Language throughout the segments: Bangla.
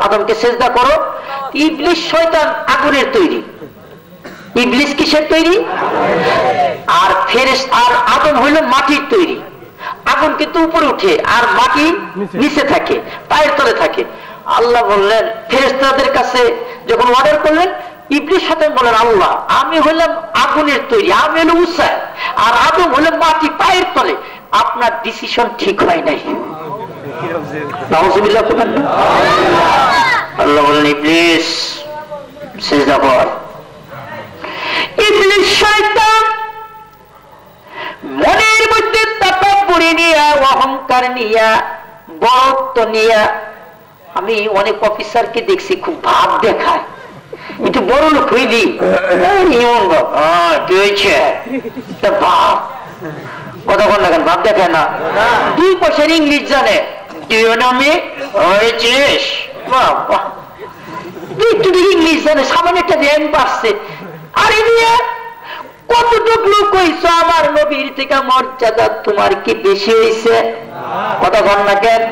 আদমকে সেজদা করো। ইবলিস শয়তান আগুনের তৈরি, ইবলিস কিসের তৈরি? আর ফেরেশতা আর আদম হইল মাটির তৈরি। আগুন কিন্তু উপরে উঠে আর মাটি নিচে থাকে, পায়ের তলে থাকে। আল্লাহ বললেন ফেরেশতাদের কাছে যখন অর্ডার করলেন, ইবলিস শয়তান বললেন আল্লাহ আমি হইলাম আগুনের তৈরি, আমি হলো উঁচা, আর আদম হলো মাটি পায়ের তলে, আপনার ডিসিশন ঠিক হয় নাই। নাউযুবিল্লাহ। আল্লাহ বললেন ইবলিস সিজদা কর। ইবলিস শয়তান মনের মধ্যে তাকাব্বুরি নিয়া, অহংকার নিয়া, বড়ত্ব নিয়া, আমি অনেক অফিসারকে দেখছি খুব ভাব দেখায়, একটু বড় লোক হইলি কি হয়েছে ভাব, কথা বল না কেন, ভাব দেখায় না। 2 পয়সার ইংলিশ জানে, ইংলিশ জানে, সামান্য একটা র্যাঙ্ক পাচ্ছে। আরে কতটুক লোক হইছো, আমার নবীর থেকে মর্যাদা তোমার কি বেশি হয়েছে? কথা বল না কেন।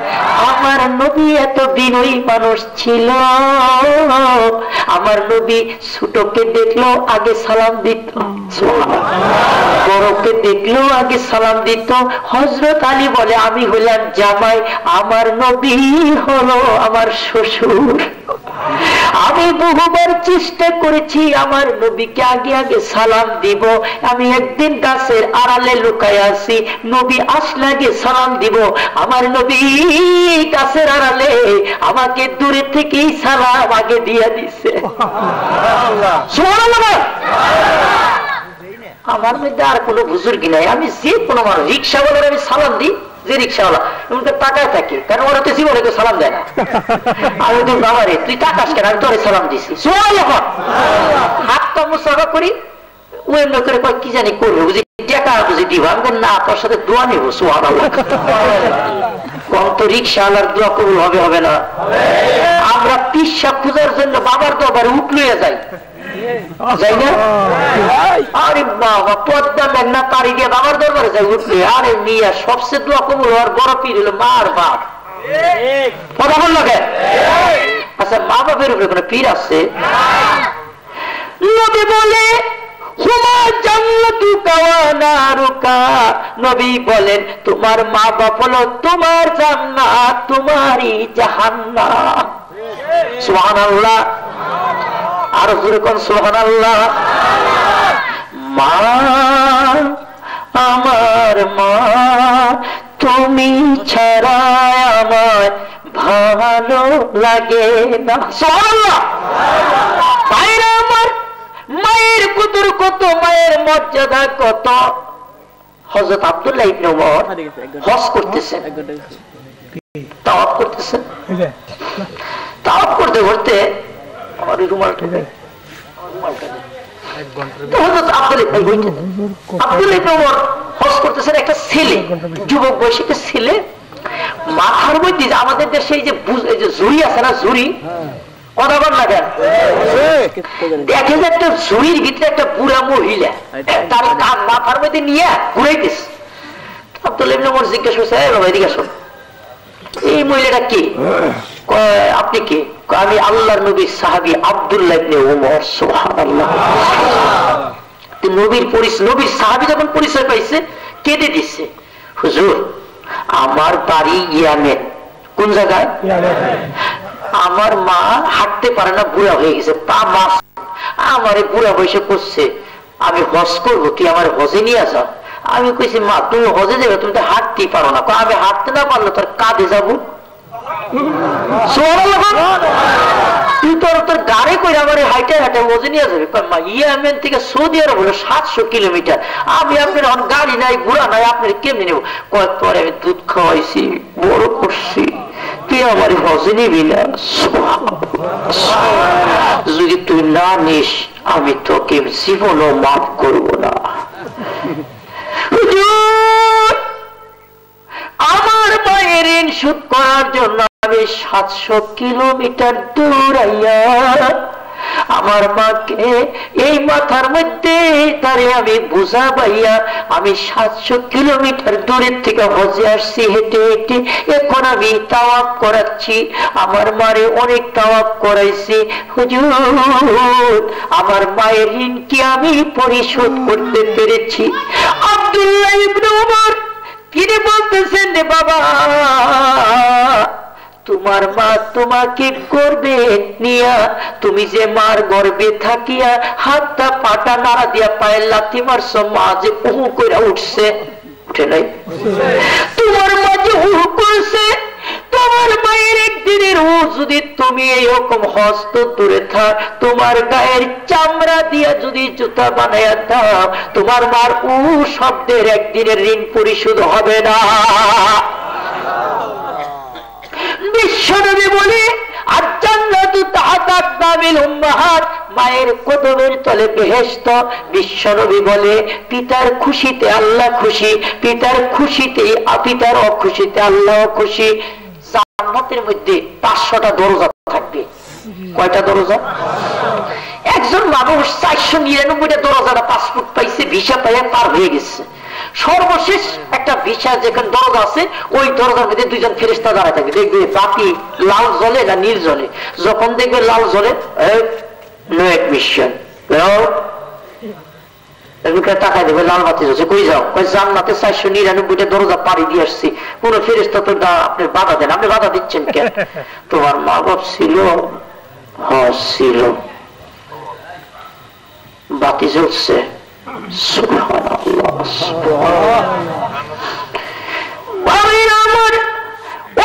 আমার নবী এত বিনয়ী মানুষ ছিল, আমার নবী ছোটকে দেখলো আগে সালাম দিত, বড়কে দেখলো আগে সালাম দিত। হযরত আলী বলে আমি হইলাম জামাই, আমার নবী হলো আমার শ্বশুর। আমি বহুবার চেষ্টা করেছি আমার নবীকে আগে আগে সালাম দিব। আমি একদিন গাছের আড়ালে লুকায় আছি, নবী আসলে আগে সালাম দিব। আমার নবী গাছের আড়ালে আমাকে দূরে থেকেই সালাম আগে দিয়ে দিছে। সুবহানাল্লাহ। আমার মধ্যে আর কোনো বুজুর্গ নাই, আমি যে কোনো মানুষ রিক্সাওয়ালার আমি সালাম দিই, যে রিক্সাওয়ালা এমনকি টাকায় থাকে, কারণ ওরা তো জীবনে তো সালাম দেয় না। আমি তো বাবারে তুই টাকাস কেন, আমি তোরে সালাম দিছি। হাতটা মুসাফা করি, ও এমনি করে কি জানি করবে, বুঝি টাকা বুঝি দিব, আমি না তোর সাথে দোয়া নেবো। সুবহানাল্লাহ। কম তো রিক্সাওয়ালার দোয়া কবুল হবে, হবে না? আমরা পিসা পূজার জন্য বাবার দরবারে উঠলইয়া যাই, যাই না? আরে বাবা পদ্মা মেঘনা পাড়ি দিয়ে বাবার দরবারে যাই উঠলে, আরে মিয়া সবচেয়ে দোয়া কবুল হওয়ার বড় পীর হলো মার বাপ। কথা বল না কেন? আচ্ছা মা বাপের উপরে কোনো পীর আছে? নবী বলে নবী বলেন তোমার মা বাপ হলো তোমার জান্নাত, তোমারই জাহান্নাম। সুবহানাল্লাহ। আরো জোরে কোন সুবহানাল্লাহ। মা আমার মা, তুমি ছাড়া আমার ভালো লাগে না। সুবহানাল্লাহ। ভাইরা আমার, মায়ের কদর কত, মায়ের মর্যাদা কত। হযরত আব্দুল্লাহ ইবনে ওমর হজ করতেছেন, তাওয়াফ করতেছেন, তাওয়াফ করতে করতে আমার রুমালটা একটা ছেলে, যুবক বয়সী একটা ছেলে, মাথার মধ্যে আমাদের দেশে এই যে ঝুড়ি আছে না, ঝুড়ি, কথা বল না কেন, দেখে যে একটা ঝুড়ির ভিতরে একটা বুড়া মহিলা তার কান মাথার মধ্যে নিয়ে ঘুরাইতেছে। আব্দুল্লাহ ইবনে ওমর জিজ্ঞেস করছে, বাবা এদিকে আসুন, এই মহিলাটা কে? আপনি কে? আমি আল্লাহর নবীর সাহাবী আব্দুল্লাহ ইবনে ওমর। সুবহানাল্লাহ। নবীর পরিচয়, নবীর সাহাবী যখন পরিচয় পাইছে কেঁদে দিচ্ছে, হুজুর আমার বাড়ি ইয়ামেন। কোন জায়গায়? আমার মা হাঁটতে পারে না, বুড়া হয়ে গেছে, পা মাস, আমারে বুড়া বয়সে করছে, আমি হজ করবো, তুই আমার হজে নিয়ে আসা। আমি কইছি মা তুমি হজে যাবে, তুমি তো হাঁটতেই পারো না। আমি হাঁটতে না পারলে তোর কাঁধে যাবো, তুই তোর গাড়ি করে আমার হাইটে হাইটে হজে নিয়ে যাবে। মা ইয়ামেন থেকে সৌদি আরব হলো 700 কিলোমিটার, আমি আপনার এখন গাড়ি নাই ঘোড়া নাই, আপনার কেমনি নেবো? কয়েক পরে আমি দুধ খাওয়াইছি, বড় করছি, তুই আমার হজে নিবি না? যদি তুই না নিস আমি তোকে জীবনও মাফ করবো না। আমার মায়ের ঋণ শোধ করার জন্য আমি 700 কিলোমিটার দূরাইয়া আমার মাকে এই মাথার মধ্যে তারে আমি বুঝা পাইয়া আমি 700 কিলোমিটার দূরের থেকে হজে আসছি হেঁটে হেঁটে, এখন আমি তাওয়াফ করাচ্ছি। আমার মারে অনেক তাওয়াফ করাইছি হুজুর, আমার মায়ের ঋণ কি আমি পরিশোধ করতে পেরেছি? আব্দুল্লাহ ইবনে উমর তিনি বলতেছেন, রে বাবা, তোমার মা তোমাকে গর্বে নিয়া, তুমি যে মার গর্বে থাকিয়া হাতটা পাটা নাড়া দিয়া পায়ের লাথি মারছ, মা যে উহু করে উঠছে, উঠে নাই? তোমার মা যে উহু করছে, তোমার মায়ের একদিনের ও যদি তুমি এইরকম হস্ত দূরে থাক, তোমার গায়ের চামড়া দিয়া যদি জুতা বানাইয়া দাও, তোমার মার উ শব্দের একদিনের ঋণ পরিশোধ হবে না। বিশ্বনবী বলে, আর জান্নাতু তাহতা আকদামিল উম্মাহাত, মায়ের কদমের তলে বেহেশত। বিশ্বনবী বলে, পিতার খুশিতে আল্লাহ খুশি, পিতার খুশিতে পিতার অখুশিতে আল্লাহ খুশি। জান্নাতের মধ্যে 500টা দরজা থাকবে। কয়টা দরজা? একজন মানুষ 499টা দরজাটা পাসপোর্ট পাইছে, ভিসা পাইয়া পার হয়ে গেছে। সর্বশেষ একটা ভিসা যেখানে দরজা আছে, ওই দরজার মধ্যে দুইজন ফেরেশতা দাঁড়ায় থাকে। দেখবে বাতি লাল জ্বলে না নীল জ্বলে? যখন দেখবে লাল জ্বলে, নো অ্যাডমিশন, টাকা দেবে। লাল বাতি জ্বলছে, কই যাও? জান্নাতে 499টা দরজা পাড়ি দিয়ে আসছি। কোন ফেরেশতা তো আপনি বাধা দেন, আপনি বাধা দিচ্ছেন কেন? তোমার মা বাপ ছিল? হ্যাঁ ছিল। বাতি জ্বলছে, সুবহানাল্লাহ, সুবহানাল্লাহ।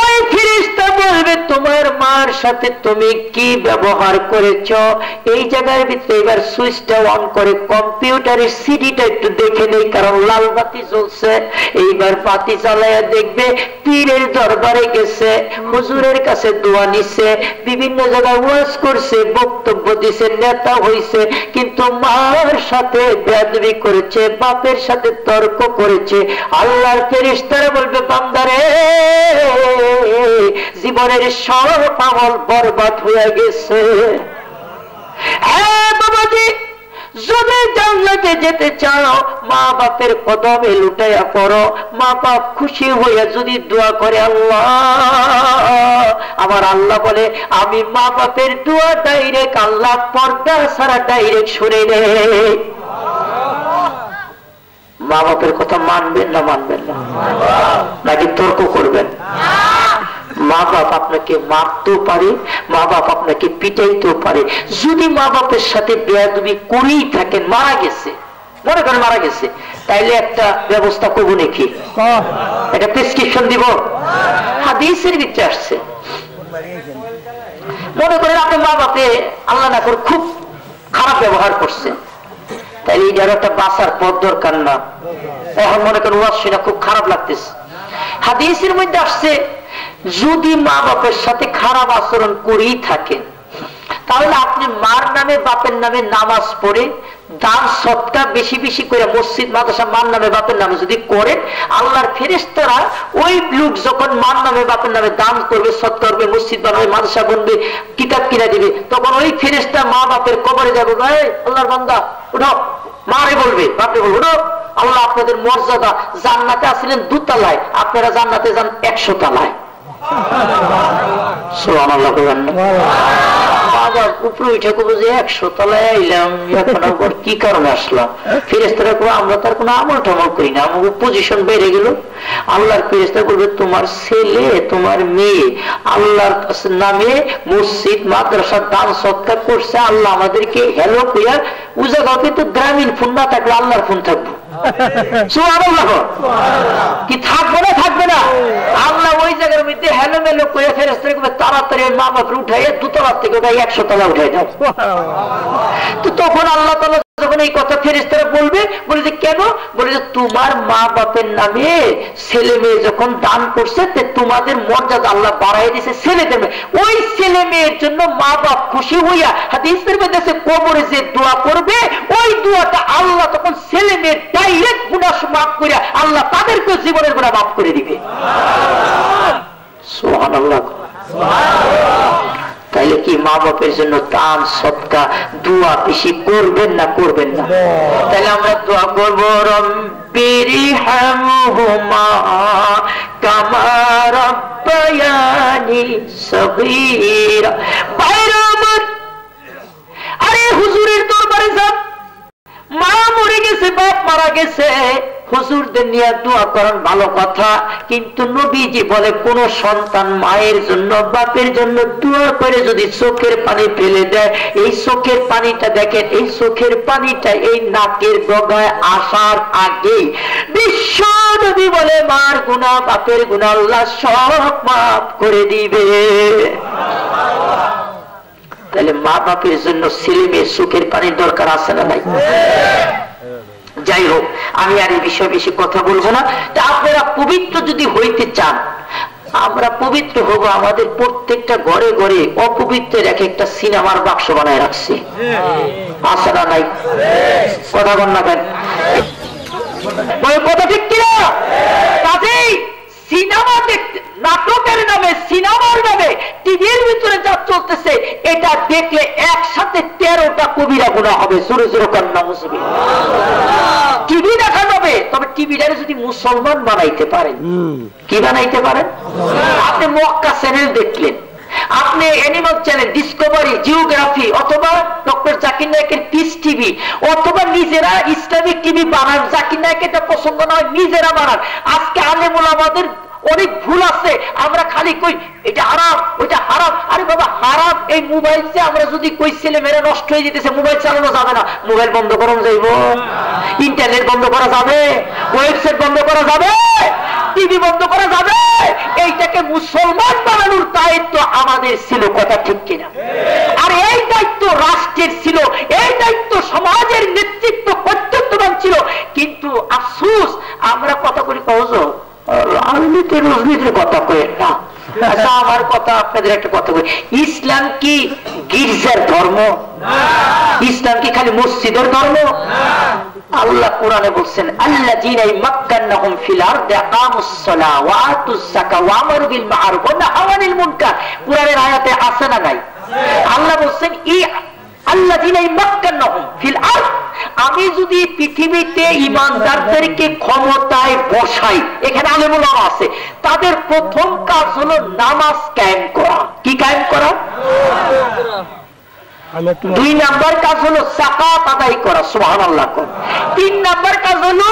ওই ফেরেশতা বলবে, তোমার মার সাথে তুমি কি ব্যবহার করেছ? এই জায়গার ভিতরে এবার সুইচটা অন করে কম্পিউটারের সিডিটা একটু দেখে নেই, কারণ লাল বাতি জ্বলছে। এইবার বাতি জ্বালায়া দেখবে পীরের দরবারে গেছে, হুজুরের কাছে দোয়া নিছে, বিভিন্ন জায়গায় ওয়াজ করছে, বক্তব্য দিছে, নেতা হইছে, কিন্তু মার সাথে বেয়াদবি করেছে, বাপের সাথে তর্ক করেছে। আল্লাহর ফেরেশতারা বলবে, বান্দারে, জীবনের সব আমল বরবাদ হয়ে গেছে। হ্যাঁ বাবাজি, যদি জান্নাতে যেতে চাও, মা বাপের কদমে লুটাইয়া পড়ো। মা বাপ খুশি হইয়া যদি দোয়া করে, আল্লাহ, আমার আল্লাহ বলে, আমি মা বাপের দোয়া ডাইরেক্ট আল্লাহ পর্দা ছাড়া ডাইরেক্ট শুনে নেই। মা বাপের কথা মানবেন না মানবেন না, নাকি তর্ক করবেন? মা বাপ আপনাকে মারতেও পারে, মা বাপ আপনাকে পিটাইতেও পারে। যদি মা বাপের সাথে বেয়াদবি করেই থাকেন, মারা গেছে, মনে করেন মারা গেছে, তাইলে একটা ব্যবস্থা করবো নাকি? একটা প্রেসক্রিপশন দিব। হাদিসের ভিতরে আসছে, মনে করেন আপনি মা বাপে আল্লাহ না করে খুব খারাপ ব্যবহার করছে, তাইলে এই একটা বাঁচার পথ দরকার না? এখন মনে করেন ওয়াজ শুনে খুব খারাপ লাগতেছে। হাদিসের মধ্যে আসছে, যদি মা বাপের সাথে খারাপ আচরণ করেই থাকেন, তাহলে আপনি মার নামে বাপের নামে নামাজ পড়ে দান সৎকা বেশি বেশি করে মসজিদ মাদ্রাসা মার নামে বাপের নামে যদি করেন, আল্লাহর ফেরেশতারা ওই লোক যখন মার নামে বাপের নামে দান করবে, সৎকা করবে, মসজিদ বানাবে, মাদ্রাসা বানবে, কিতাব কিনা দিবে, তখন ওই ফেরেশতা মা বাপের কবরে যাবে, ভাই আল্লাহর বান্দা উঠো, মারে বলবে, বাপরে বলবে, উঠো, আল্লাহ আপনাদের মর্যাদা, জান্নাতে আসলেন 2 তলায়, আপনারা জান্নাতে যান 100 তলায়। সুবহানাল্লাহ। উপরে উঠে কবো যে 100 তলায় আইলাম, এখন আবার কি কারণে আসলাম? ফেরেশতারা কবো, আমরা তার কোনো আমল টামল করি না, আমাকে পজিশন বেড়ে গেল। আল্লাহর ফেরেশতা বলবে, তোমার ছেলে তোমার মেয়ে আল্লাহর নামে মসজিদ মাদ্রাসা দান সৎকার করছে, আল্লাহ আমাদেরকে হেলো কইয়া উজাগাও, কিন্তু গ্রামীণ ফোন না থাকলে আল্লাহর ফোন থাকবো। কি থাকবে না? থাকবে না। আল্লাহ ওই জায়গার মধ্যে হেলো মেলো করে ফেরেশতাকে তাড়াতাড়ি মা বাপরে উঠাইয়া 2 তলা থেকে উঠাই 100 তলা উঠাই দাও। তো তখন আল্লাহ তাআলা যখন এই কথা ফেরেশতারা বলবে, বলে যে কেন? বলে যে তোমার মা বাপের নামে ছেলে মেয়ে যখন দান করছে, তোমাদের মর্যাদা আল্লাহ বাড়াই দিয়েছে ছেলেদের। ওই ছেলে মেয়ের জন্য মা বাপ খুশি হইয়া হাদিসের মধ্যে কবরে যে দোয়া করবে, ওই দোয়াটা আল্লাহ তখন ছেলে মেয়ের ডাইরেক্ট গুনাহ মাফ করে আল্লাহ তাদেরকে জীবনের গুনাহ মাফ করে দিবে। সুবহানাল্লাহ। তাইলে কি মা বাপের জন্য দান সদকা দোয়া বেশি করবেন না করবেন না? তাহলে আমরা দোয়া করবো রব্বিরহামহুমা কামা রাব্বায়ানি সগীরা। বাইরে আমার, আরে হুজুরের দরবারে যাব, মা মরে গেছে, বাপ মারা গেছে, হুজুরদের নিয়ে দোয়া করেন ভালো কথা, কিন্তু নবীজি বলে কোন সন্তান মায়ের জন্য বাপের জন্য দোয়া করে যদি চোখের পানি ফেলে দেয়, এই চোখের পানিটা দেখেন, এই চোখের পানিটা এই নাকের ডগায় আসার আগে বিশ্ব নবী বলে মার গুনাহ বাপের গুনাহ আল্লাহ সব মাফ করে দিবে। তাহলে মা বাপের জন্য ছেলে মেয়ের চোখের পানির দরকার আছে না নাই? যাই হোক, আমি আর এই বিষয়ে বেশি কথা বলবো না। তা আপনারা পবিত্র যদি হইতে চান, আমরা পবিত্র হব। আমাদের প্রত্যেকটা ঘরে ঘরে অপবিত্রের এক একটা সিনেমার বাক্স বানায় রাখছি, আছে না নাই? কথা বল না কেন? কথা ঠিক কিনা? কাজেই সিনেমা দেখতে, নাটকের নামে সিনেমার নামে টিভির ভিতরে যা চলতেছে, এটা দেখলে একসাথে 13টা কবিরা গুনাহ হবে। জোরে জোরে কন্যা মুসিবি টিভি দেখা যাবে, তবে টিভিটারে যদি মুসলমান বানাইতে পারেন, কি বানাইতে পারেন? আপনি মক্কা চ্যানেল দেখলেন, আপনি অ্যানিমাল চ্যানেল, ডিসকভারি, জিওগ্রাফি, অথবা ডক্টর জাকির নায়কের পিস টিভি, অথবা নিজেরা ইসলামিক টিভি বানান। জাকির নায়ক এটা পছন্দ নয়, নিজেরা বানান। আজকে আলেমুল আমাদের অনেক ভুল আছে, আমরা খালি কই এটা হারাম ওইটা হারাম। আরে বাবা, হারাম এই মোবাইল যে আমরা যদি কই ছেলে মেয়েরা নষ্ট হয়ে যেতেছে, মোবাইল চালানো যাবে না, মোবাইল বন্ধ করানো যাইব, ইন্টারনেট বন্ধ করা যাবে, ওয়েবসাইট বন্ধ করা যাবে, টিভি বন্ধ করা যাবে। এইটাকে মুসলমান বানানোর দায়িত্ব আমাদের ছিল, কথা ঠিক কিনা? আর এই দায়িত্ব রাষ্ট্রের ছিল, এই দায়িত্ব সমাজের নেতৃত্ব কর্তৃত্ববান ছিল। কিন্তু আফসোস, আমরা কথা বলি সহজ রাজনীতি রাজনীতির কথা কয়েন না। আচ্ছা, আমার কথা আপনাদের একটা কথা বলি, ইসলাম কি গির্জার ধর্ম? ইসলাম কি খালি মসজিদের ধর্ম? আল্লাহ কোরআনে বলছেন, আল্লাযীনা মাক্কানাহুম ফিল আরদি আকামুস সালাহ ওয়া আতুজ যাকাত ওয়া আমারু বিল মা'রুফ ওয়া নাহাউ আনিল মুনকার। কোরআনের আয়াতে আছে না নাই? আল্লাহ বলছেন, আল্লাযীনা মাক্কানাহুম ফিল আরদ, আমি যদি পৃথিবীতে ঈমানদারদেরকে ক্ষমতায় বসাই, এখানে আলেমুল উলামা আছে, তাদের প্রথম কাজ হলো নামাজ কায়েম করা। কি কায়েম করা? 2 নাম্বার কাজ হলো যাকাত আদায় করা, সুবহানাল্লাহ। 3 নাম্বার কাজ হলো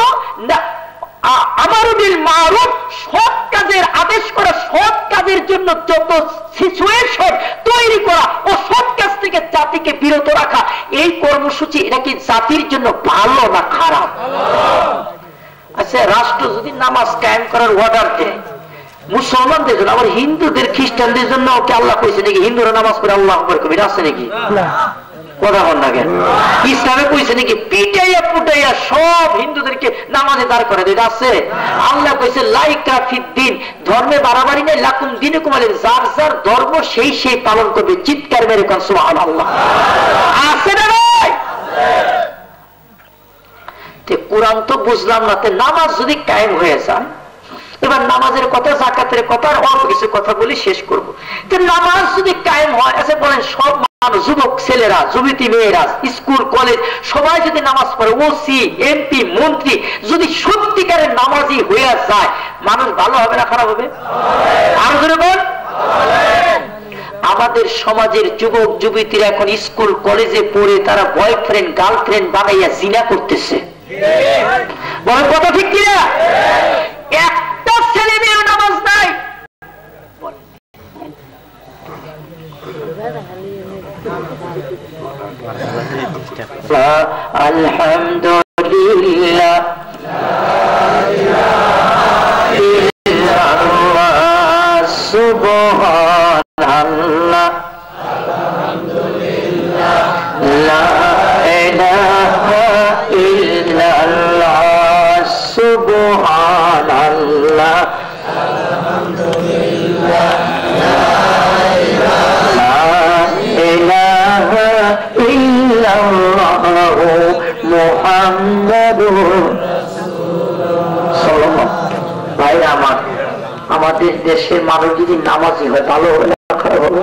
আমারু বিল মা'রুফ, সৎ কাজের আদেশ করা, সৎ কাজের জন্য যত সিচুয়েশন তৈরি করা ও সৎ কাজ থেকে জাতিকে বিরত রাখা। এই কর্মসূচি এটা কি জাতির জন্য ভালো না খারাপ? আচ্ছা, রাষ্ট্র যদি নামাজ কায়েম করার অর্ডার দেয় মুসলমানদের জন্য, আবার হিন্দুদের খ্রিস্টানদের জন্য কি আল্লাহ কইছে নাকি হিন্দুরা নামাজ পড়ে আল্লাহু আকবার কবি? আছে নাকি? কথা বল না কেন? ইসলামে কইছে নাকি পিটাইয়া পুটাইয়া সব হিন্দুদেরকে নামাজে দাঁড় করে দিতে? আছে? আল্লাহ কইছে লা ইকরাহা ফিদ্দিন, ধর্মে বাড়াবাড়ি নেই, লাকুম দীনুকুম ওয়ালিয়া, যার যার ধর্ম সেই সেই পালন করবে। চিৎকার মেরে কোন সুবহানাল্লাহ। আছে না ভাই? তে কোরআন তো বুঝলাম না, তে নামাজ যদি কায়েম হয়ে যায়, এবার নামাজের কথা, যাকাতের কথা, আর অল্প কিছু কথা বলি, শেষ করব। তো নামাজ যদি কায়েম হয়, আচ্ছা বলেন, সব যুবক ছেলেরা, যুবতী মেয়েরা, স্কুল কলেজ সবাই যদি নামাজ পড়ে, ওসি এমপি মন্ত্রী যদি সত্যিকারের নামাজি হয়ে যায়, মানুষ ভালো হবে না খারাপ হবে? আর ধরে বল, আমাদের সমাজের যুবক যুবতীরা এখন স্কুল কলেজে পড়ে তারা বয়ফ্রেন্ড গার্লফ্রেন্ড বানাইয়া জিনা করতেছে। বলেন কথা ঠিক কিনা? একটা ছেলে মেয়ের নামাজ নাই। আলহামদুলিল্লাহ সুবহানাল্লাহ লা ইলাহা ইল্লাল্লাহ সুবহানাল্লাহ আলহামদুলিল্লাহ লা ইলাহা ইল্লাল্লাহ মুহাম্মাদুর রাসূলুল্লাহ। ভাইরা আমার, আমাদের দেশের মানুষ যদি নামাজি হয় ভালো হবে না খারাপ হবে?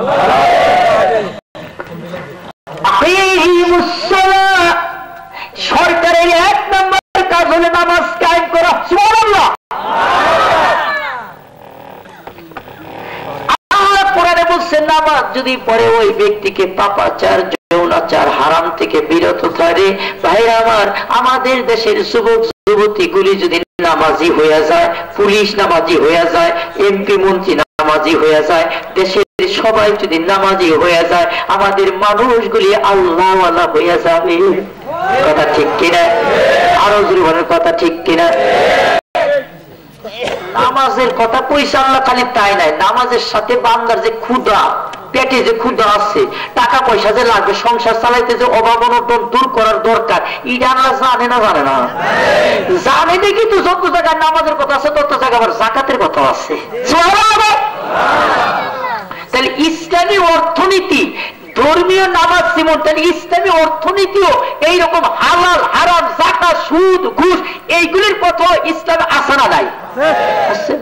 নামাজ কায়েম করা। সুবহানাল্লাহ। আল্লাহ কোরআনে বলছেন নামাজ যদি পড়ে ওই ব্যক্তিকে পাপাচার যৌনাচার হারাম থেকে বিরত থাকে। ভাইরা আমার, আমাদের দেশের যুবক যুবতীগুলি যদি নামাজি হয়ে যায়, পুলিশ নামাজি হয়ে যায়, এমপি মন্ত্রী নামাজি হয়ে যায়, দেশের সবাই যদি নামাজি হয়ে যায়, আমাদের মানুষগুলি আল্লাহওয়ালা হয়ে যাবে। কথা ঠিক কিনা? আরো জোরে কথা ঠিক কিনা? নামাজের কথা কইছে আল্লাহ, খালি তাই নাই, নামাজের সাথে বান্দার যে ক্ষুধা, পেটে যে ক্ষুধা আছে, টাকা পয়সা যে লাগবে, সংসার চালাইতে যে অভাব অনটন দূর করার দরকার, এটা আল্লাহ জানে না? জানে না? জানে দেখি তো যত জায়গায় নামাজের কথা আছে তত জায়গায় আবার যাকাতের কথা আছে। তাহলে ইসলামী অর্থনীতি, ধর্মীয় নামাজ যেমন, তাহলে ইসলামী অর্থনীতিও এইরকম হালাল হারাম যাকাত সুদ ঘুষ এইগুলির কথা ইসলামে আছে না নাই? আছে।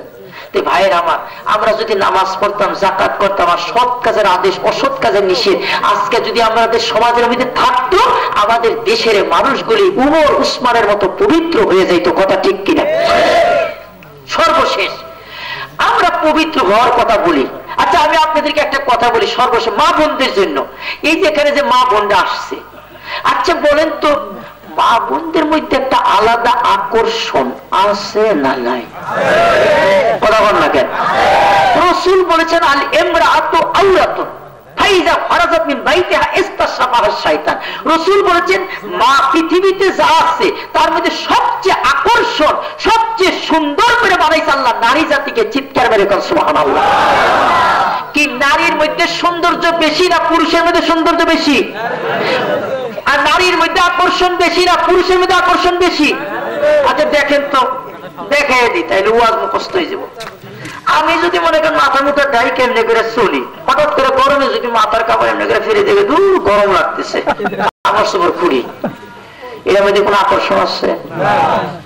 ভাইয়ের আমার, আমরা যদি নামাজ পড়তাম, যাকাত করতাম, আর সৎ কাজের আদেশ অসৎ কাজের নিষেধ আজকে যদি আমাদের সমাজের মধ্যে থাকতো, আমাদের দেশের মানুষগুলি উমর উসমানের মতো পবিত্র হয়ে যাইত। কথা ঠিক কিনা? সর্বশেষ আমরা পবিত্র হওয়ার কথা বলি। আচ্ছা, আমি আপনাদেরকে একটা কথা বলি সর্বশেষ, মা বোনদের জন্য। এই যে এখানে যে মা বোনরা আসছে, আচ্ছা বলেন তো, মা বোনদের মধ্যে একটা আলাদা আকর্ষণ আছে না নাই? কথা বল না কেন? রাসূল বলেছেন আল ইমরাআতু আওরাতুন ফাইজা ফারাজাত মিন বাইতিহা ইস্তাশাবাহা শাইতান। রাসূল বলেছেন মা পৃথিবীতে যা আছে তার মধ্যে সবচেয়ে আকর্ষণ, সবচেয়ে সুন্দর করে বানাইছে আল্লাহ নারী জাতিকে। চিৎকার মেরে বলেন সুবহানাল্লাহ। কি নারীর মধ্যে সৌন্দর্য বেশি না পুরুষের মধ্যে সৌন্দর্য বেশি? আর নারীর মধ্যে আকর্ষণ বেশি না পুরুষের মধ্যে আকর্ষণ বেশি? আচ্ছা দেখেন তো, দেখাই দিই, তাইলে ওয়াজ মুখস্থ হয়ে যাব। আমি যদি মনে করেন মাথা মুঠা গায়ে কেমনে করে চলি, হঠাৎ করে গরমে যদি মাথার কাপড় এমনি করে ফিরে দেখে দূর গরম লাগতেছে, আমার সবার খুঁড়ি, এর মধ্যে কোন আকর্ষণ আছে?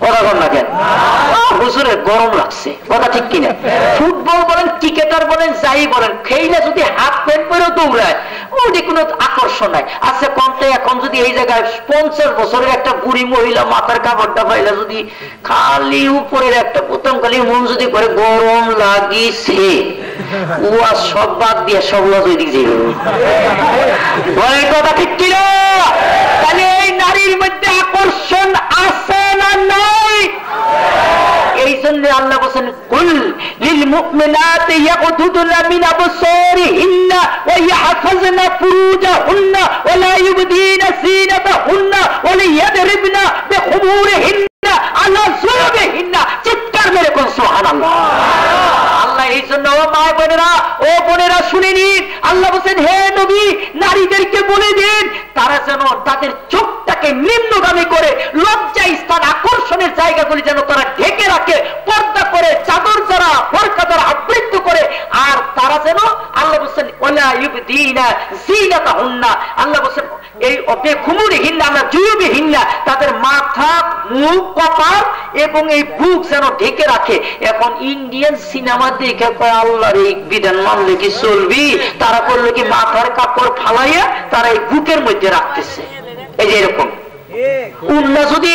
কথা বল না কেন? হুজুরের গরম লাগছে। কথা ঠিক কিনা? ফুটবল বলেন, ক্রিকেটার বলেন, যাই বলেন, খেইলে যদি হাত প্যান্ট পরেও দৌড়ায়, ওটি কোন আকর্ষণ নাই। আচ্ছা কমতে এখন যদি এই জায়গায় 50 বছরের একটা বুড়ি মহিলা মাথার কাপড়টা পাইলে যদি খালি উপরের একটা প্রথম খালি মন যদি করে গরম লাগিছে, ওয়া সব বাদ দিয়ে সব ওয়াজ ওই দিক যাইবে। বলেন কথা ঠিক কিনা? তাহলে এই নারীর মধ্যে আকর্ষণ আছে না নাই? এই জন্য আল্লাহ বলেন কুল লিল মুমিনাতি ইয়াগুদুনা মিন আবসারিহিন্না ওয়া ইয়াহফাজনা ফুরুজাহুন্না ওয়া লা ইউবদিনা যিনাতাহুন্না ওয়া লিয়াদরিবনা বিখুমুরিহিন্না আলা যুরুবিহিন্না। চিৎকার মেরে কোন সুবহানাল্লাহ। আল্লাহ এই জন্য ও মা বোনেরা, ও বোনেরা শুনে নিন, আল্লাহ বলেন হে নবী নারীদেরকে বলে দিন তারা যেন তাদের চোখটাকে নিম্নগামী করে লজ্জা স্থান আকর্ষণের জায়গাগুলি যেন তারা ঢেকে রাখে, পর্দা করে, চাদর দ্বারা বোরকা দ্বারা আবৃত করে। আর তারা যেন আল্লাহ বলেন ওয়ালা ইউবদিনা যিনাতাহুন্না, আল্লাহ বলেন এই বিখুমুরিহিন্না আমরা জুয়ুবিহিন্না, তাদের মাথা মুখ কপাল এবং এই বুক যেন ঢেকে রাখে। এখন ইন্ডিয়ান সিনেমা দেখে কয় আল্লাহর এই বিধান মানলে কি চলবি? তারা করলে কি মাথার কাপড় ফালাইয়া তারা এই বুকের মধ্যে রাখতেছে। এই যে এরকম উন্না যদি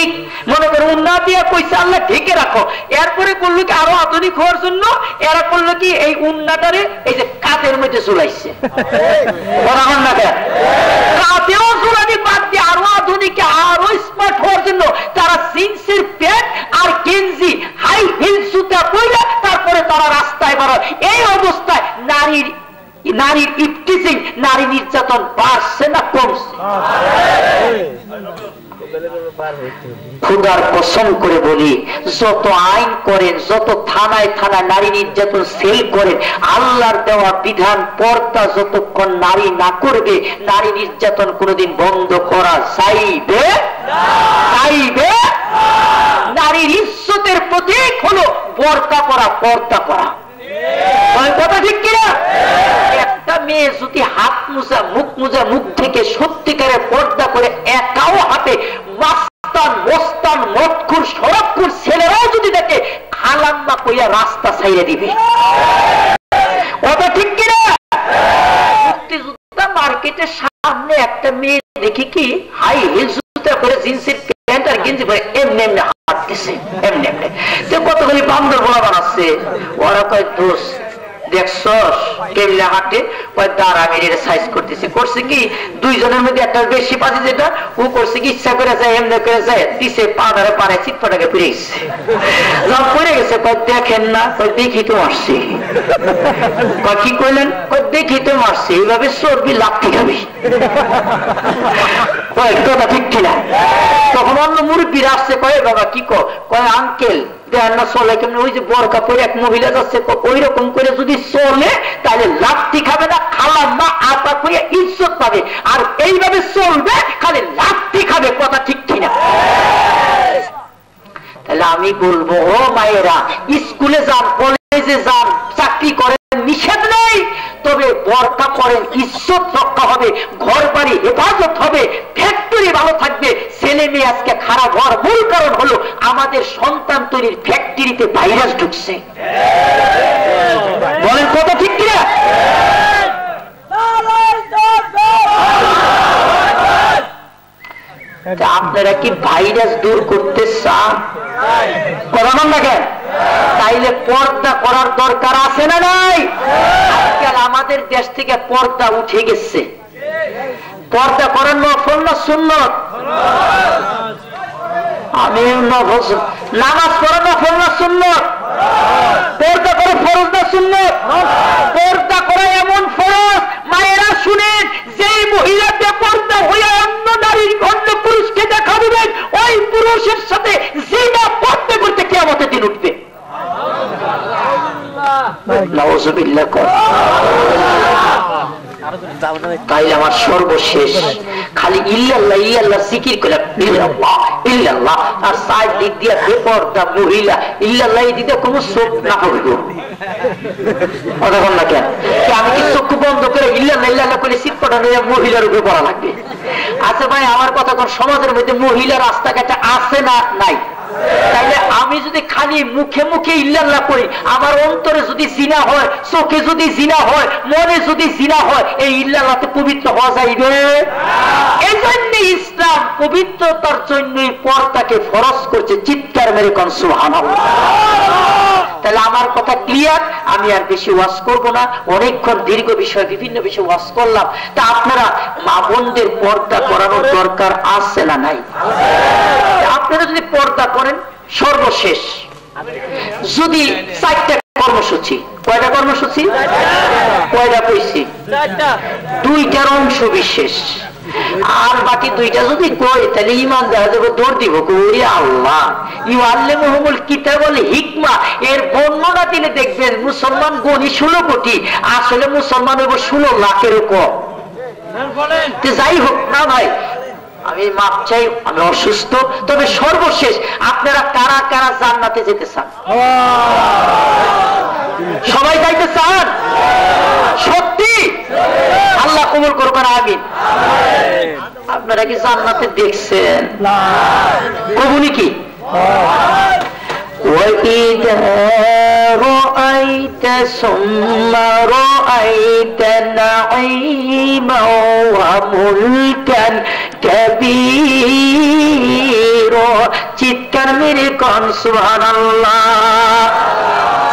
মনে করো উন্না দিয়া কইছে আল্লাহ ঢেকে রাখো, এরপরে করলো কি আরো আধুনিক হওয়ার জন্য এরা করলো কি এই উন্নাটারে এই যে কাঁধের মধ্যে ঝুলাইছে। কাঁধেও ঝুলানি বাদ দিয়ে আরো আধুনিক আরো স্মার্ট হওয়ার জন্য তারা জিন্সের প্যান্ট আর গেঞ্জি হাই হিল জুতা পরে তারপরে তারা রাস্তায় বেরোয়। এই অবস্থায় নারীর ইফটিজিং, নারী নির্যাতন বাড়ছে না কমছে? খোদার কসম করে বলি, যত আইন করেন, যত থানায় থানায় নারী নির্যাতন সেল করেন, আল্লাহর দেওয়া বিধান পর্দা যতক্ষণ নারী না করবে, নারী নির্যাতন কোনোদিন বন্ধ করা যাইবে যাইবে। নারীর ইজ্জতের প্রতীক হলো পর্দা করা, পর্দা করা। কথা ঠিক কিনা? একটা মেয়ে যদি হাত মুছা মুখ থেকে সত্যিকারের পর্দা করে একাও হাতে মাস্তান মোস্তান মদখুর সরবখুর ছেলেরাও যদি দেখে হালাম্মা কইয়া রাস্তা ছাইড়ে দিবে। কথা ঠিক কিনা? মুক্তিযোদ্ধা মার্কেটের সামনে একটা মেয়ে দেখি কি হাই হিল জুতা করে জিন্সের প্যান্ট আর গেঞ্জি পরে এমনি এমনি হাঁটতেছে, এমনি এমনি। কতগুলি বান্দর বলা বানাচ্ছে, ওরা কয় দোষ দেখছস কেমনে হাঁটে, দাঁড়া আমি এটা সাইজ করতেছি। করছে কি দুইজনের মধ্যে একটা বেশি পাচ্ছে, যেটা ও করছে কি ইচ্ছা করে যায় এমনি করে যায় দিছে, পা ধরে পারে চিৎপাটাকে পড়ে গেছে। যখন পড়ে গেছে দেখেন না, দেখি তো মারছি। কি করলেন? দেখি তো মারছি, এইভাবে চর্বি লাথি খাবি। কথা ঠিক কিনা? তখন অন্য মুরব্বীরা আসছে, কয়ে বাবা কি কয় আঙ্কেল দেন না চলে কেমন, ওই যে বরকা পরে এক মহিলা যাচ্ছে, ওই রকম করে যদি চলে তাহলে লাথি খাবে না, খালাম না আতা করে ইজ্জত পাবে, আর এইভাবে চলবে খালি লাথি খাবে। কথা ঠিক কিনা? তাহলে আমি বলবো, ও মায়েরা, স্কুলে যান, কলেজে যান, চাকরি করেন, নিষেধ নেই, তবে বরকা করেন, ইজ্জত রক্ষা হবে, ঘর বাড়ি হেফাজত হবে, ফ্যাক্টরি ভালো থাকবে। ছেলে মেয়ে আজকে খারাপ হওয়ার মূল কারণ হলো আমাদের সন্তান তৈরির ফ্যাক্টরিতে ভাইরাস ঢুকছে। বলেন কথা ঠিক কিনা? আপনারা কি ভাইরাস দূর করতে চান? কথা দেখেন, তাইলে পর্দা করার দরকার আছে না নাই? আজকাল আমাদের দেশ থেকে পর্দা উঠে গেছে। পর্দা করার নফল না সুন্নত? আমি নামাজ পড়া নফল না সুন্নত? পর্দা করা ফরজ না সুন্নত? পর্দা করা এমন ফরজ, মায়েরা শুনেন, যে মহিলা বেপর্দা হয়ে অন্য নারীর অন্য পুরুষকে দেখা দিবেন, ওই পুরুষের সাথে জিনা করতে করতে কিয়ামতের দিন উঠবে। নাউযুবিল্লাহ। তাইলে আমার সর্বশেষ খালি ইল্লাল্লাহ ইল্লাল্লাহ জিকির করে, ইল্লাল্লাহ ইল্লাল্লাহ, আর সাইড দিক দিয়া বেপর্দা মহিলা ইল্লাল্লাহ দিতে কোনো চোখ না হবে। কথা বল না কেন? আমি কি চক্ষু বন্ধ করে ইল্লাল্লাহ ইল্লাল্লাহ করে চিৎপটা নিয়ে মহিলার উপরে পড়া লাগবে? আচ্ছা ভাই, আমার কথা কোন সমাজের মধ্যে মহিলা রাস্তাঘাটে আছে না নাই? তাইলে আমি যদি খালি মুখে মুখে ইল্লাল্লাহ করি, আমার অন্তরে যদি জিনা হয়, চোখে যদি জিনা হয়, মনে যদি জিনা হয়, এই ইল্লাল্লাহতে পবিত্র হওয়া যাইবে? এই জন্য ইসলাম পবিত্রতার জন্যই পর্দাকে ফরজ করছে। চিৎকার মেরে কোন সুবহানাল্লাহ। তাহলে আমার কথা ক্লিয়ার, আমি আর বেশি ওয়াজ করব না, অনেকক্ষণ দীর্ঘ বিষয় বিভিন্ন বিষয় ওয়াজ করলাম। তা আপনারা মা বোনদের পর্দা করানোর দরকার আছে না নাই? আপনারা যদি পর্দা করেন, সর্বশেষ যদি 4টা কর্মসূচি, কয়টা কর্মসূচি? কয়টা কইছি? 2টার অংশ বিশেষ, আর বাকি 2টা যদি কই তাহলে ইমান দেখা যাবে দৌড় দিব। করি আল্লাহ ইউআল্লিমুহুমুল কিতাবাল হিকমা, এর বর্ণনা দিলে দেখবেন মুসলমান গণি 16 কোটি, আসলে মুসলমান হইব 16 লাখেরও কম। যাই হোক না ভাই, আমি মাপ চাই, আমি অসুস্থ। তবে সর্বশেষ আপনারা কারা কারা জান্নাতে যেতে চান? সবাই যাইতে চান? সত্যি? আল্লাহ কবুল করবেন, আমিন। আপনারা কি জান্নাতে দেখছেন? কবুনি কি? وَإِذَا رَأَيْتَ ثُمَّ رَأَيْتَ نَعِيمًا وَمُلْكًا كَبِيرًا। চিৎকার মেরে কোন সুবহানাল্লাহ।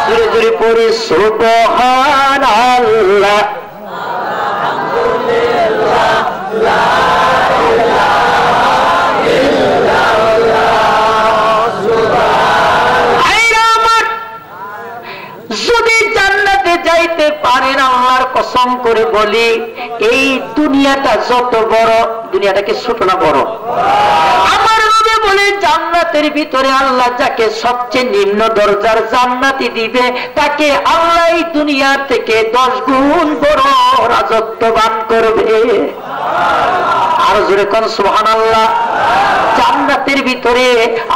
জোরে জোরে পড়ে সুবহানাল্লাহ। যদি জান্নাতে যাইতে পারেন, আল্লাহর কসম করে বলি, এই দুনিয়াটা যত বড়, দুনিয়াটাকে ছোট না বড়? আমার নবী বলে জান্নাতের ভিতরে আল্লাহ যাকে সবচেয়ে নিম্ন দরজার জান্নাতি দিবে, তাকে আল্লাহ এই দুনিয়া থেকে 10 গুণ বড় রাজত্ববান করবে। আর জোরে কোন সুবহানাল্লাহ। জান্নাতের ভিতরে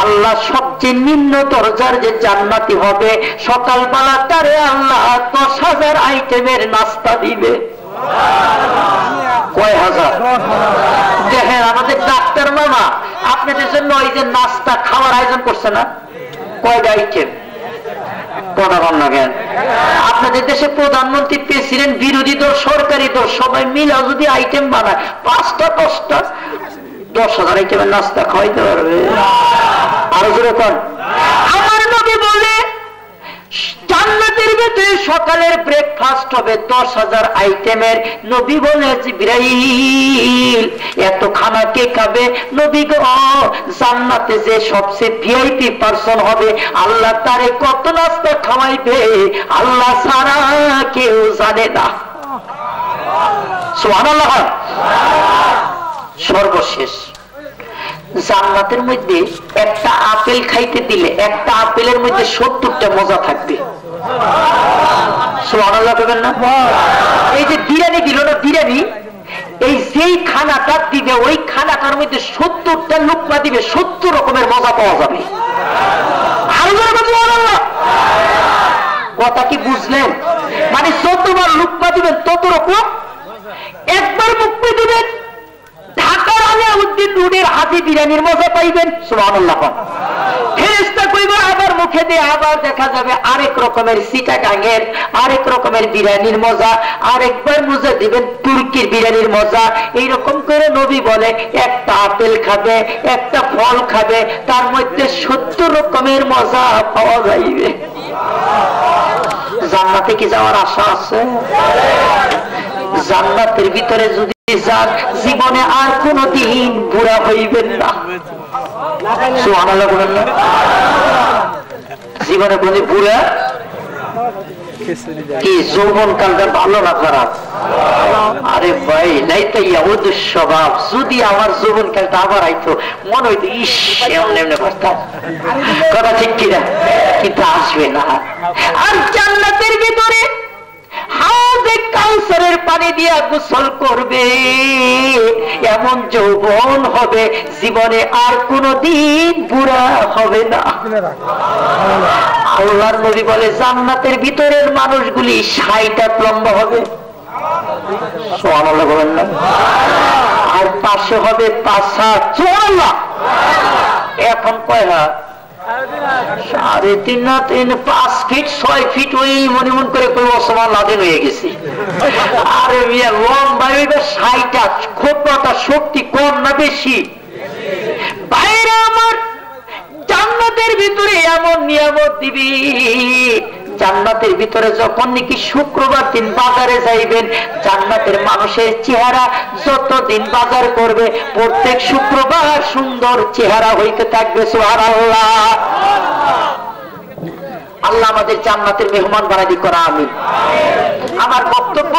আল্লাহ সবচেয়ে নিম্ন দরজার যে জান্নাতি হবে, সকালবেলা তারে আল্লাহ 10,000 আইটেমের নাস্তা দিবে। কয় হাজার? দেখেন আমাদের ডাক্তার মামা আপনাদের জন্য এই যে নাস্তা খাওয়ার আয়োজন করছে না, কয়টা আইটেম? কথা বল না কেন? আপনাদের দেশে প্রধানমন্ত্রী, প্রেসিডেন্ট, বিরোধী দল, সরকারি দল সবাই মিলে যদি আইটেম বানায় 5টা 10টা, 10,000 আইটেমের নাস্তা খাওয়াইতে পারবে? আরো জোরে কোন। আমার নবী বলে জান্নাতের ভিতরে সকালের ব্রেকফাস্ট হবে 10,000 আইটেমের। নবী বলে জিবরাইল এত খানা কে খাবে? নবী গো জান্নাতে যে সবচেয়ে ভিআইপি পারসন হবে আল্লাহ তারে কত নাস্তা খাওয়াইবে আল্লাহ ছাড়া কেউ জানে না। সুবহানাল্লাহ। সর্বশেষ জান্নাতের মধ্যে একটা আপেল খাইতে দিলে একটা আপেলের মধ্যে 70টা মজা থাকবে। সুবহানাল্লাহ বলবেন না? এই যে বিরিয়ানি দিল না, বিরিয়ানি এই যেই খানাটা দিবে ওই খানাটার মধ্যে 70টা লুকমা দিবে, 70 রকমের মজা পাওয়া যাবে। কথা কি বুঝলেন? মানে যতবার লুকমা দিবেন তত রকম। একবার মুক্তি দিবেন ঢাকার আলিয়াউদ্দিন রোডের হাজি বিরিয়ানির মজা পাইবেন। সুবহানাল্লাহ। ফেরেশতা কইবে আবার মুখে দিয়ে আবার দেখা যাবে আরেক রকমের চিটাগাঙের আরেক রকমের বিরিয়ানির মজা, আরেকবার মজা দিবেন তুর্কির বিরিয়ানির মজা। এইরকম করে নবী বলে একটা আপেল খাবে একটা ফল খাবে তার মধ্যে 70 রকমের মজা পাওয়া যাইবে। জান্নাতে কি যাওয়ার আশা আছে? জান্নাতের ভিতরে যদি যান জীবনে আর কোনদিন বুড়া হইবেন না। সুবহানাল্লাহ বলেন না? জীবনে কোনদিন বুড়া কি যৌবন কালটা ভালো না খারাপ? আরে ভাই নাই তো ইয়াউদুস শাবাব, যদি আমার যৌবন কালটা আবার আইতো মনে হইতো ইস এমন এমন করতাম। কথা ঠিক কিনা? কিন্তু আসবে না। আর জান্নাতের ভিতরে হাউজে কাউসারের পানি দিয়া গোসল করবে, এমন যৌবন হবে জীবনে আর কোনদিন বুড়া হবে না। আল্লাহর নবী বলে জান্নাতের ভিতরের মানুষগুলি 60 হাত লম্বা হবে। সুবহানাল্লাহ বলেন না? আর পাশে হবে 5 হাত। সুবহানাল্লাহ। এখন কয় হাত? 3.5 না 5 ফিট 6 ফিট ওই মনে মন করে কই ওসমান লাদেন হয়ে গেছে। আরে মিয়া লম্বা হইবে 60 হাত। ক্ষমতা শক্তি কম না বেশি? বাইরে আমার জান্নাতের ভিতরে এমন নিয়ামত দিবি, জান্নাতের ভিতরে যখন নাকি শুক্রবার দিন বাজারে যাইবেন জান্নাতের মানুষের চেহারা যতদিন বাজার করবে প্রত্যেক শুক্রবার সুন্দর চেহারা হইতে থাকবে। সুবহানাল্লাহ। আল্লাহ আমাদের জান্নাতের মেহমান বানাই করা। আমিন। আমার বক্তব্য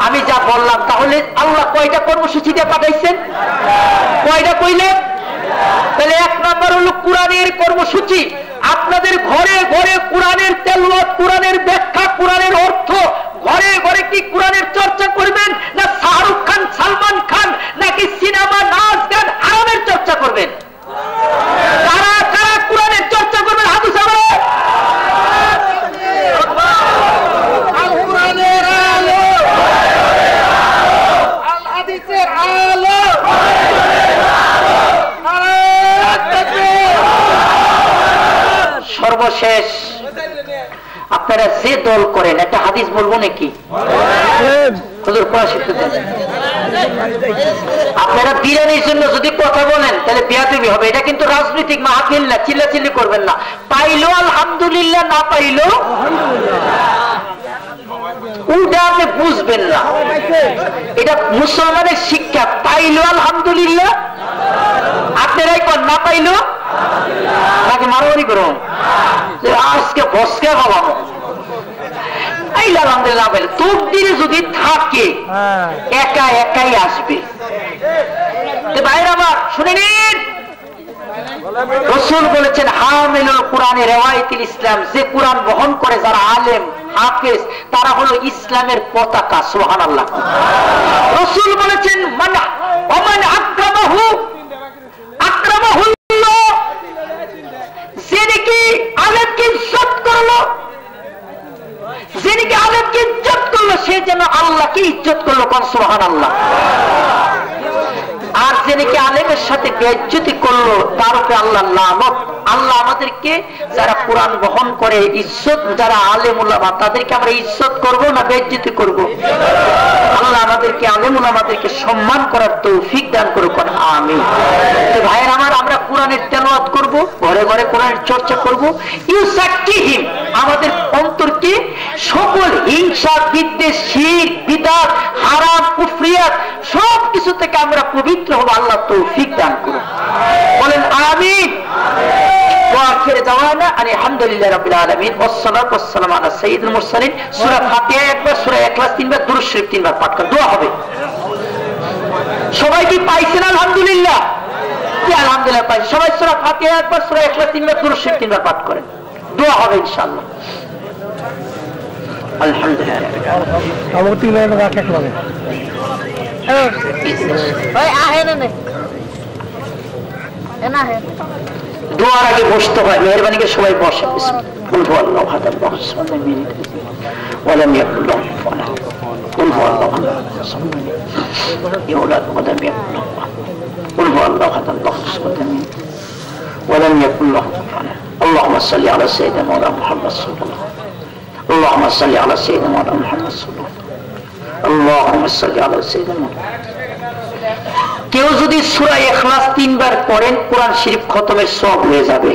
আমি যা বললাম, তাহলে আল্লাহ কয়টা কর্মসূচি দিয়ে পাঠাইছেন? কয়টা কইলেন? তাহলে 1 নম্বর হলো কোরআনের কর্মসূচি। আপনাদের ঘরে ঘরে কোরআনের তেলাওয়াত, কোরআনের ব্যাখ্যা, কোরআনের অর্থ, ঘরে ঘরে কি কোরআনের চর্চা করবেন না শাহরুখ খান সালমান খান নাকি সিনেমা নাচ গান আরামের চর্চা করবেন? কারা কারা কোরআনের চর্চা করবেন? হাত উঠাবেন। কোরআনের আলো, আল হাদিসের আলো। সর্বশেষ আপনারা যে দল করেন একটা হাদিস বলবো নাকি? হুজুর পড়া শিখতে দেন। আপনারা বিরিয়ানির জন্য যদি কথা বলেন তাহলে বেয়াদবি হবে। এটা কিন্তু রাজনৈতিক মাহফিল না, চিল্লাচিল্লি করবেন না। পাইলো আলহামদুলিল্লাহ, না পাইলো উল্টা আপনি বুঝবেন না। এটা মুসলমানের শিক্ষা। পাইলো আলহামদুলিল্লাহ, আপনারাই কর, না পাইলো তাকে মারামারি করো আজকে বসকে ভাবানো। আলহামদুলিল্লাহ তকদিরে যদি থাকে একা একাই আসবে। ভাইরা আমার শুনে নিন, রাসূল বলেছেন হামিলুল কোরআনে রিওয়ায়াতুল ইসলাম, যে কোরআন বহন করে যারা আলেম হাফেজ তারা হলো ইসলামের পতাকা। সুবহানাল্লাহ। রাসূল বলেছেন মান ওমান আকরামাহু আকরামাহুল্লাহ, যিনি কি আলেমকে ইজ্জত করলো, যিনি কি আলেমকে ইজ্জত করলো সে যেন আল্লাহকে ইজ্জত করলো। কোন সুবহানাল্লাহ। আর যিনি কি আলেমের সাথে বেইজ্জতি করলো তার উপরে আল্লাহর লানত। আল্লাহ আমাদেরকে যারা কোরআন বহন করে ইজ্জত, যারা আলেম উলামা তাদেরকে আমরা ইজ্জত করব না বেইজ্জতি করব? আল্লাহ আমাদেরকে আলেম উলামাদেরকে সম্মান করার তৌফিক দান করুক, আমিন। ভাইয়ের আমার, আমরা কোরআনের তেলাওয়াত করব, ঘরে ঘরে কোরআনের চর্চা করব। ইউসাক্কিহিম, আমাদের অন্তরকে সকল হিংসা, বিদ্বেষ, শিরক, বিদআত, হারাম, কুফরিয়াত সব কিছু থেকে আমরা পবিত্র হব। আল্লাহ তৌফিক দান করুন, বলেন আমিন। ওয়াখির দাওয়ানা আলহামদুলিল্লাহি রাব্বিল আলামিন ওয়াসসালাতু ওয়াসসালামু আলা সাইয়্যিদিল মুরসালিন। সূরা ফাতিহা একবার, সূরা ইখলাস তিনবার, দুরূদ শরীফ তিনবার পাঠ করেন, দোয়া হবে। সবাই কি পাইছেন? আলহামদুলিল্লাহ, আলহামদুলিল্লাহ পাইছেন সবাই। সূরা ফাতিহা একবার, সূরা ইখলাস তিনবার, দুরূদ শরীফ তিনবার পাঠ করেন, দোয়া হবে ইনশাআল্লাহ। আলহামদুলিল্লাহ। আমার তিন লাইন রাখা লাগবে। ওই আহেন নে এনা হে দোয়ার আগে বসতে হয়, মেহেরবানি করে সবাই বসে। কুল হুয়াল্লাহু আহাদ আল্লাহু সামাদ ওয়া লাম ইয়াকুল লাহু কুফুওয়ান আহাদ। কুল হুয়াল্লাহু আহাদ ইউলাদ ওয়া লাম ইয়াকুল লাহু কুল হুয়াল্লাহু আহাদ আল্লাহু সামাদ ওয়া লাম ইয়াকুল লাহু কুফুওয়ান আহাদ। আল্লাহুম্মা সাল্লি আলা সাইয়্যিদিনা মাওলানা মুহাম্মদ সাল্লাল্লাহু আলাইহি ওয়াসাল্লাম। আল্লাহুম্মা সাল্লি আলা সাইয়্যিদিনা মাওলানা মুহাম্মদ সাল্লাল্লাহু আলাইহি ওয়াসাল্লাম। আল্লাহুম্মা সাল্লি আলা সাইয়্যিদিনা। কেউ যদি সূরা ইখলাস তিনবার পড়েন, কোরআন শরীফ খতমের সওয়াব হয়ে যাবে।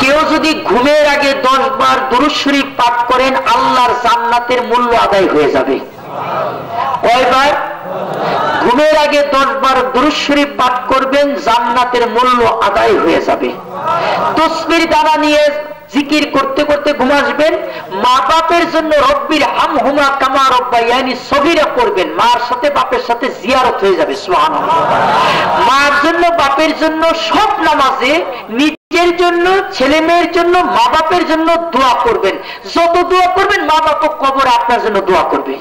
কেউ যদি ঘুমের আগে 10 বার দুরূদ শরীফ পাঠ করেন, আল্লাহর জান্নাতের মূল্য আদায় হয়ে যাবে। কয়বার? ঘুমের আগে 10 বার দুরূদ শরীফ পাঠ করবেন, জান্নাতের মূল্য আদায় হয়ে যাবে। তাসবির দানা নিয়ে জিকির করতে করতে ঘুম আসবেন। মা বাপের জন্য রব্বির হামহুমা কামা রব্বায়ানি সগীরা করবেন, মার সাথে বাপের সাথে জিয়ারত হয়ে যাবে। সুবহানাল্লাহ। মার জন্য বাপের জন্য সব নামাজে নিজের জন্য, ছেলে মেয়ের জন্য, মা বাপের জন্য দোয়া করবেন। যত দোয়া করবেন মা বাপ কবরে আপনার জন্য দোয়া করবে।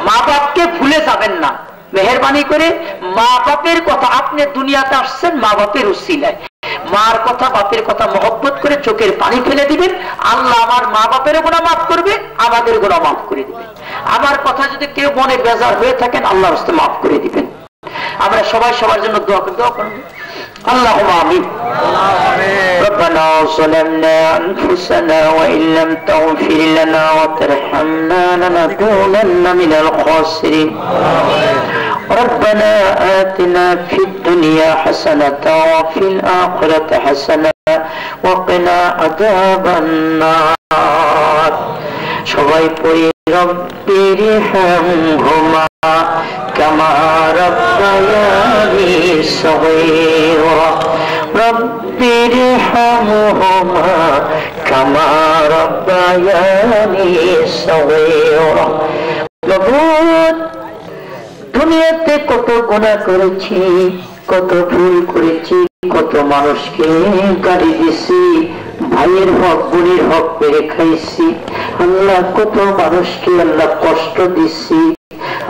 মা বাপকে ভুলে যাবেন না, মেহেরবানি করে। মা বাপের কথা, আপনি দুনিয়াতে আসছেন মা বাপের উসিলায়, মার কথা বাপের কথা মহব্বত করে চোখের পানি ফেলে দিবেন। আল্লাহ আমার মা বাপের গুনাহ মাফ করবে, আমাদের গুনাহ মাফ করে দিবেন। আমার কথা যদি কেউ মনে বেজার হয়ে থাকেন, আল্লাহর রাস্তায় মাফ করে দিবেন। আমরা সবাই সবার জন্য দোয়া করি, দোয়া করুন। আল্লাহুম্মা আমিন। রব্বানা যালামনা আনফুসানা ওয়া ইল্লাম তাগফির লানা ওয়া তারহামনা লানাকুনান্না মিনাল খাসিরিন। ربنا آتنا في الدنيا حسنة وفي الآخرة حسنة وقنا عذاب النار। সবাই পড়ি রব্বিরহামহুমা কামা রাব্বায়ানি সগীরা। রব্বিরহামহুমা কামা রাব্বায়ানি সগীরা। দুনিয়াতে কত গুনাহ করেছি, কত ভুল করেছি, কত মানুষকে গালি দিয়েছি, ভাইয়ের হক বোনের হক পেরে খাইছি। আল্লাহ কত মানুষকে আল্লাহ কষ্ট দিচ্ছি।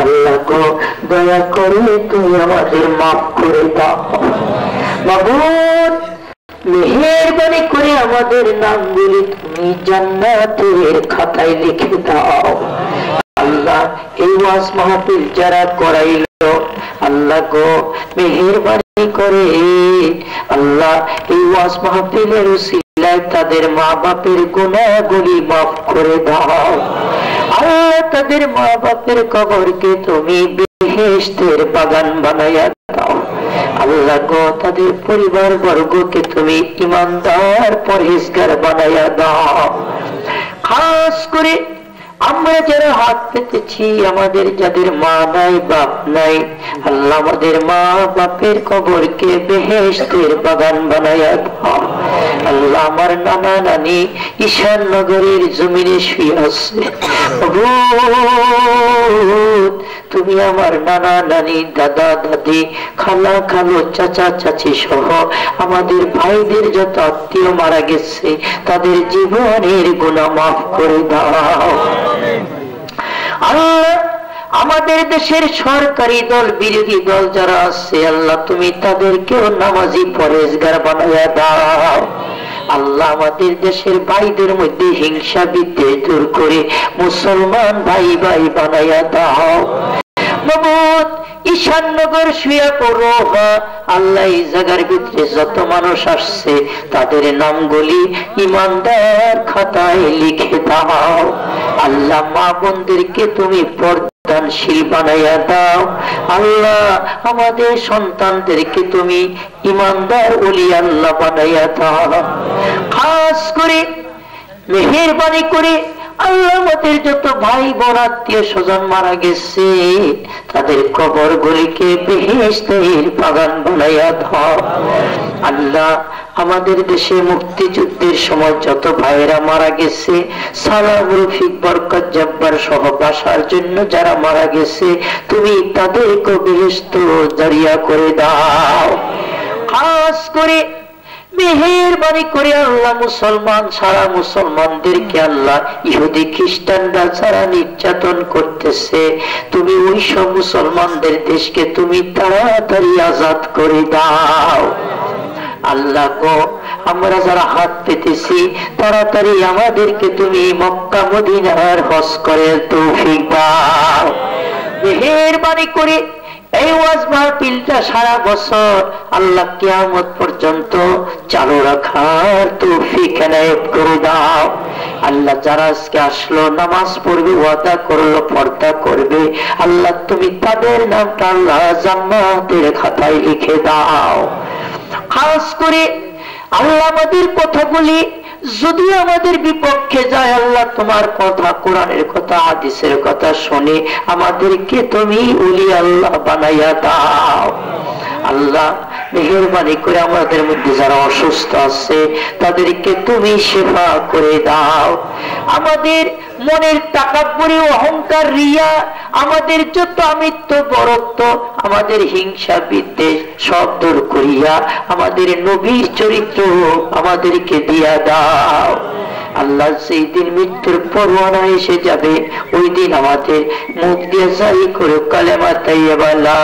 আল্লাহ গো দয়া করে তুমি আমাদের মাফ করে দাও। মাবুদ মেহেরবানি করে আমাদের নামগুলি তুমি জান্নাতের খাতায় লিখে দাও। আল্লাহ এই ওয়াজ মাহফিল যারা করাইল, আল্লাহ গো মেহেরবানি করে আল্লাহ এই ওয়াজ মাহফিলের উসিলায় তাদের মা বাপের গুনাহগুলি মাফ করে দাও। আল্লাহ তাদের মা বাপের কবরকে তুমি বেহেশতের বাগান বানাইয়া দাও। আল্লাহ গো তাদের পরিবার বর্গকে তুমি ইমানদার পরহেজগার বানাইয়া দাও। খাস করে আমরা যারা হাত পেতেছি, আমাদের যাদের মা নাই বাপ নাই, আল্লাহ আমাদের মা বাপের কবরকে বেহেশতের বাগান বানায়া দাও। আল্লাহ আমার নানা নানি ঈশান নগরের জমিনে শুয়ে আছে, তুমি আমার নানা নানি দাদা দাদি খালা খালো চাচা চাচি সহ আমাদের ভাইদের যত আত্মীয় মারা গেছে তাদের জীবনের গুনাহ মাফ করে দাও। আল্লাহ আমাদের দেশের সরকারি দল বিরোধী দল যারা আছে, আল্লাহ তুমি তাদেরকেও নামাজি পরেজগার বানাইয়া দাও। আল্লাহ আমাদের দেশের ভাইদের মধ্যে হিংসা বিদ্বেষ দূর করে মুসলমান ভাই ভাই বানাইয়া দাও। মাবুদ ঈশাননগর শুয়ে পড়ো আল্লাহ। এই জায়গার ভিতরে যত মানুষ আসছে তাদের নামগুলি ইমানদার খাতায় লিখে দাও আল্লাহ। মা বোনদেরকে তুমি পর্দানশীল বানাইয়া দাও আল্লাহ। আমাদের সন্তানদেরকে তুমি ইমানদার ওলি আল্লাহ বানাইয়া দাও। খাস করে মেহেরবানি করে আল্লাহ আমাদের যত ভাই বোন আত্মীয় স্বজন মারা গেছে তাদের কবর গুলিকে বেহেশতের বাগান বানাইয়া দাও আল্লাহ। আমাদের দেশে মুক্তিযুদ্ধের সময় যত ভাইরা মারা গেছে সালাম রফিক বরকত জব্বার সহ বাসার জন্য যারা মারা গেছে তুমি তাদেরকে বেহেশত জারিয়া করে দাও। খাস করে মেহেরবানি করে আল্লাহ মুসলমান সারা মুসলমানদেরকে আল্লাহ ইহুদি খ্রিস্টানরা যারা নির্যাতন করতেছে তুমি ওই সব মুসলমানদের দেশকে তুমি তাড়াতাড়ি আজাদ করে দাও আল্লাহ গো। আমরা যারা হাত পেতেছি তাড়াতাড়ি আমাদেরকে তুমি মক্কা মদিনার হজ করে তৌফিক দাও। মেহেরবানি করে এই ওয়াজ মাহফিলটা সারা বছর আল্লাহ কিয়ামত পর্যন্ত চালু রাখার তৌফিক এনায়েত করে দাও আল্লাহ। যারা আজকে আসলো নামাজ পড়বে ওয়াদা করলো পর্দা করবে আল্লাহ তুমি তাদের নামটা আল্লাহ জান্নাতের খাতায় লিখে দাও। খাস করে আল্লাহ আমাদের কথাগুলি যদি আমাদের বিপক্ষে যায় আল্লাহ তোমার কথা কোরআনের কথা হাদিসের কথা শুনে আমাদেরকে তুমি ওলি আল্লাহ বানাইয়া দাও আল্লাহ। মেহেরবানি করে আমাদের মধ্যে যারা অসুস্থ আছে তাদেরকে তুমি সেবা করে দাও। আমাদের মনের তাকাব্বুরি অহংকার রিয়া আমাদের যত আমিত্ব বরত্ব আমাদের হিংসা বিদ্বেষ সব দূর করিয়া আমাদের নবীর চরিত্র আমাদেরকে দিয়া দাও আল্লাহ। সেই দিন মৃত্যুর পরোয়ানা এসে যাবে ওই দিন আমাদের মুখ দিয়ে জারি করে কালেমা তাইয়্যিবা লা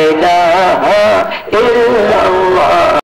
ইলাহা ইল্লাল্লাহ